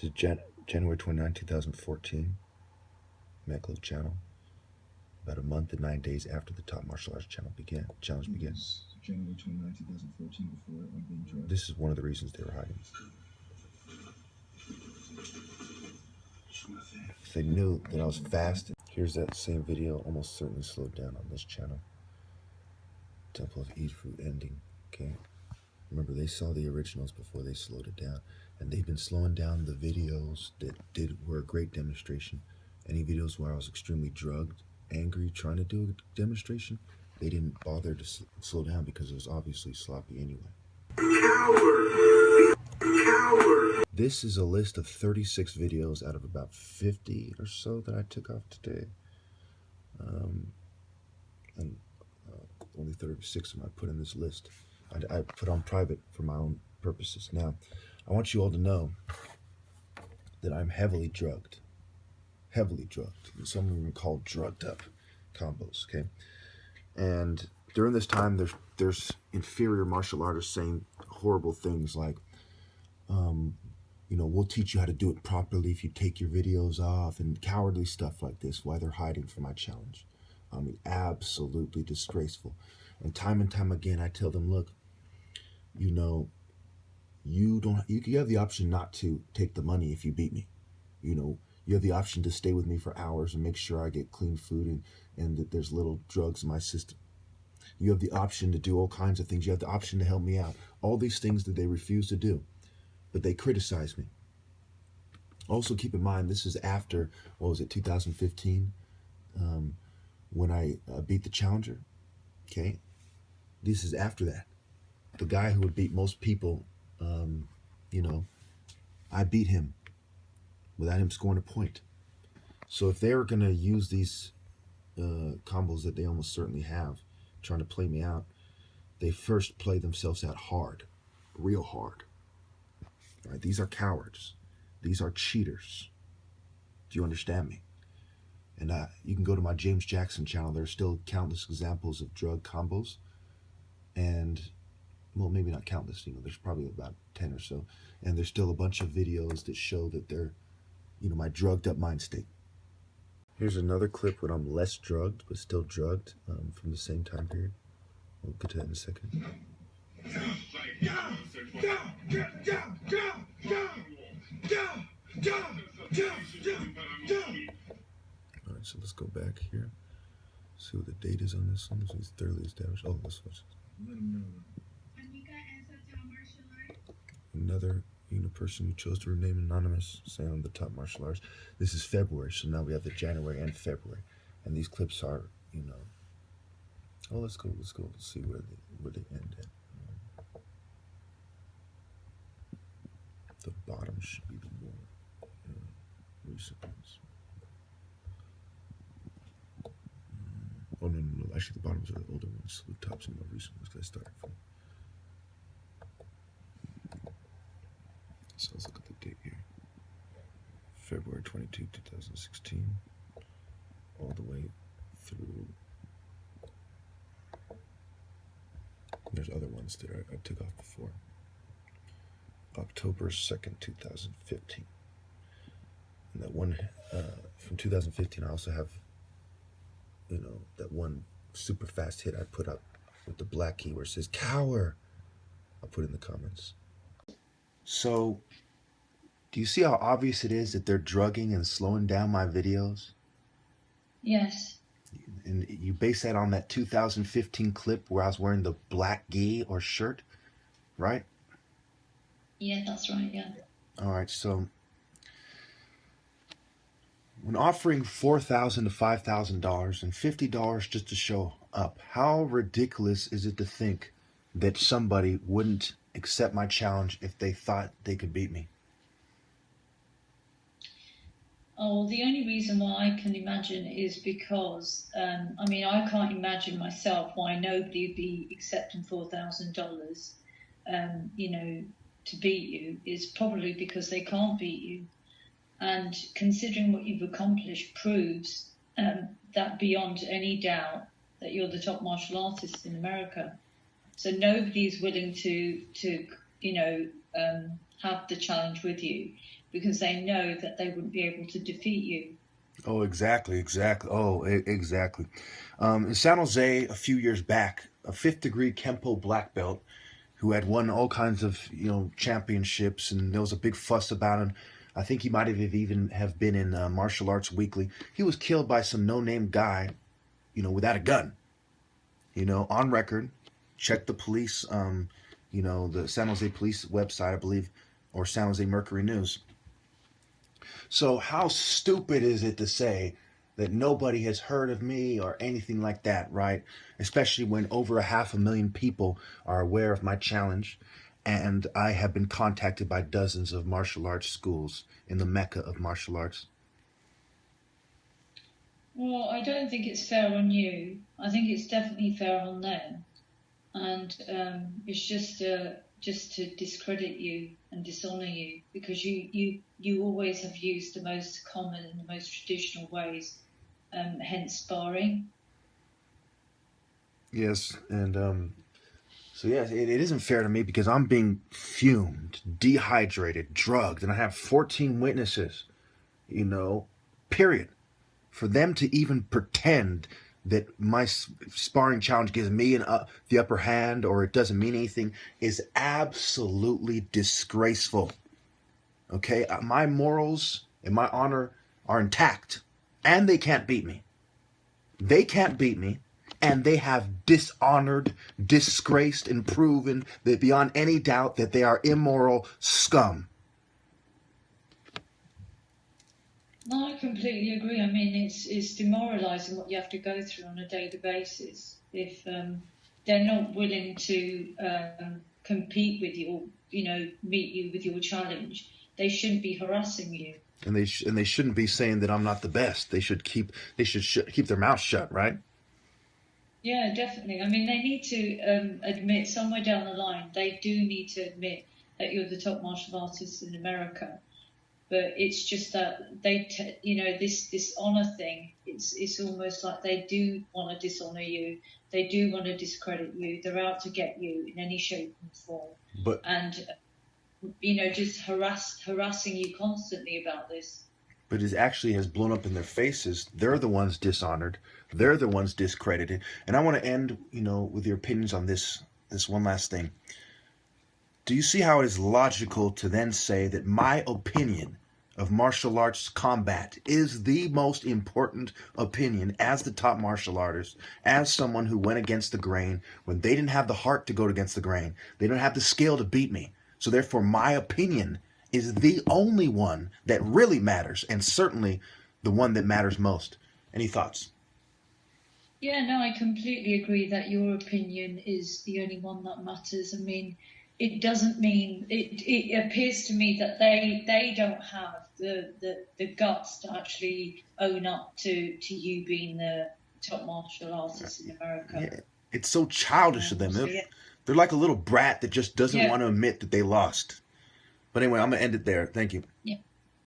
This is January 29, 2014, Meklo channel. About a month and 9 days after the Top Martial Arts challenge began. January 29, 2014, before I'm being drugged. This is one of the reasons they were hiding. If they knew that I was fasting. Here's that same video, almost certainly slowed down on this channel. Temple of Eat Fruit ending, okay? Remember, they saw the originals before they slowed it down. And they've been slowing down the videos that were a great demonstration. Any videos where I was extremely drugged, angry, trying to do a demonstration, they didn't bother to slow down because it was obviously sloppy anyway. Coward! Coward! This is a list of 36 videos out of about 50 or so that I took off today. Only 36 of them I put in this list. I put on private for my own purposes. Now, I want you all to know that I'm heavily drugged. Heavily drugged. And some of them are called drugged up combos, okay? And during this time, there's inferior martial artists saying horrible things like, you know, we'll teach you how to do it properly if you take your videos off, and cowardly stuff like this, why they're hiding from my challenge. I mean, absolutely disgraceful. And time again, I tell them, look, you know, you have the option not to take the money if you beat me. You know, you have the option to stay with me for hours and make sure I get clean food and that there's little drugs in my system. You have the option to do all kinds of things. You have the option to help me out. All these things that they refuse to do, but they criticize me. Also keep in mind, this is after, what was it, 2015, when I beat the challenger, okay? This is after that. The guy who would beat most people, you know, I beat him without him scoring a point. So if they're going to use these combos that they almost certainly have, trying to play me out, they first play themselves out hard, real hard. All right, these are cowards. These are cheaters. Do you understand me? And you can go to my James Jackson channel. There's still countless examples of drug combos. And, well, maybe not countless, you know, there's probably about 10 or so. And there's still a bunch of videos that show that they're, you know, my drugged up mind state. Here's another clip when I'm less drugged, but still drugged, from the same time period. We'll get to that in a second. All right, so let's go back here. See what the date is on this one. So it's thoroughly established. Oh, this was another, you know, person who chose to remain anonymous, saying on the Top Martial Arts. This is February, so now we have the January and February, and these clips are, you know. Oh, let's go. Let's see where they end at. The bottom should be the more recent ones. Oh, no. Actually, the bottoms are the older ones. The tops are the more recent ones because I started from. So let's look at the date here. February 22, 2016. All the way through. There's other ones that I took off before. October 2nd, 2015. And that one from 2015, I also have, you know, that one super fast hit I put up with the black key where it says "cower." I'll put it in the comments. So, do you see how obvious it is that they're drugging and slowing down my videos? Yes. And you base that on that 2015 clip where I was wearing the black gi or shirt, right? Yeah, that's right, yeah. All right, so when offering $4,000 to $5,000 and $50 just to show up, how ridiculous is it to think that somebody wouldn't accept my challenge if they thought they could beat me? Oh, the only reason why I can imagine is because, I mean, I can't imagine myself why nobody would be accepting $4,000, you know, to beat you. Is probably because they can't beat you. And considering what you've accomplished proves that beyond any doubt that you're the top martial artist in America. So nobody's willing to you know, have the challenge with you. because they know that they wouldn't be able to defeat you. Oh, exactly. Oh, exactly. In San Jose, a few years back, a fifth degree Kempo black belt who had won all kinds of championships, and there was a big fuss about him. I think he might have even have been in Martial Arts Weekly. He was killed by some no-name guy, without a gun. On record. Check the police, the San Jose police website, I believe, or San Jose Mercury News. So how stupid is it to say that nobody has heard of me or anything like that, right? Especially when over 500,000 people are aware of my challenge, and I have been contacted by dozens of martial arts schools in the mecca of martial arts. Well, I don't think it's fair on you. I think it's definitely fair on them, and it's just to discredit you and dishonour you, because you always have used the most common and the most traditional ways, hence sparring. Yes, and so yes, it isn't fair to me because I'm being fumed, dehydrated, drugged, and I have 14 witnesses, period. For them to even pretend that my sparring challenge gives me the upper hand or it doesn't mean anything is absolutely disgraceful. Okay? My morals and my honor are intact, and they can't beat me. They can't beat me, and they have dishonored, disgraced, and proven that beyond any doubt that they are immoral scum. No, I completely agree. I mean, it's demoralising what you have to go through on a daily basis if they're not willing to compete with you, or meet you with your challenge. They shouldn't be harassing you. And they shouldn't be saying that I'm not the best. They should keep their mouth shut, right? Yeah, definitely. I mean, they need to admit somewhere down the line. They do need to admit that you're the top martial artist in America. But it's just that this honor thing. It's almost like they do want to dishonor you. They do want to discredit you. They're out to get you in any shape and form. And just harassing you constantly about this. But it actually has blown up in their faces. They're the ones dishonored. They're the ones discredited. And I want to end, with your opinions on this one last thing. Do you see how it is logical to then say that my opinion of martial arts combat is the most important opinion as the top martial artist, as someone who went against the grain when they didn't have the heart to go against the grain. They don't have the skill to beat me. So therefore, my opinion is the only one that really matters, and certainly the one that matters most. Any thoughts? Yeah, no, I completely agree that your opinion is the only one that matters. I mean, it doesn't mean it appears to me that they don't have the guts to actually own up to you being the top martial artist in America. Yeah, it's so childish of them. They're like a little brat that just doesn't want to admit that they lost. But anyway, I'm going to end it there. Thank you. Yeah.